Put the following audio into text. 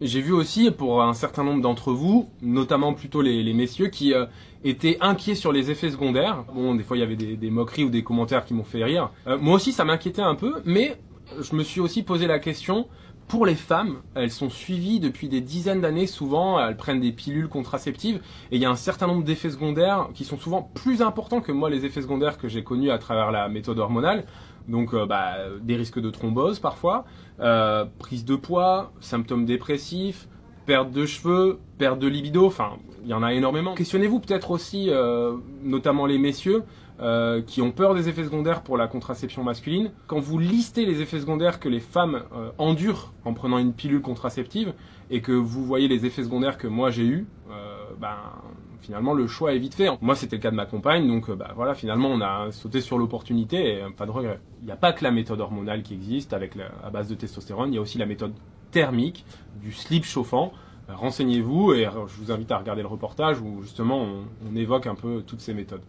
J'ai vu aussi pour un certain nombre d'entre vous, notamment plutôt les messieurs, qui étaient inquiets sur les effets secondaires. Bon, des fois il y avait des moqueries ou des commentaires qui m'ont fait rire. Moi aussi ça m'inquiétait un peu, mais je me suis aussi posé la question, pour les femmes, elles sont suivies depuis des dizaines d'années souvent, elles prennent des pilules contraceptives, et il y a un certain nombre d'effets secondaires qui sont souvent plus importants que moi les effets secondaires que j'ai connus à travers la méthode hormonale. Donc des risques de thrombose parfois, prise de poids, symptômes dépressifs, perte de cheveux, perte de libido, enfin il y en a énormément. Questionnez-vous peut-être aussi, notamment les messieurs, qui ont peur des effets secondaires pour la contraception masculine. Quand vous listez les effets secondaires que les femmes endurent en prenant une pilule contraceptive et que vous voyez les effets secondaires que moi j'ai eus, finalement le choix est vite fait. Moi c'était le cas de ma compagne, donc voilà, finalement on a sauté sur l'opportunité et pas de regret. Il n'y a pas que la méthode hormonale qui existe à base de testostérone, il y a aussi la méthode thermique, du slip chauffant. Renseignez-vous et je vous invite à regarder le reportage où justement on évoque un peu toutes ces méthodes.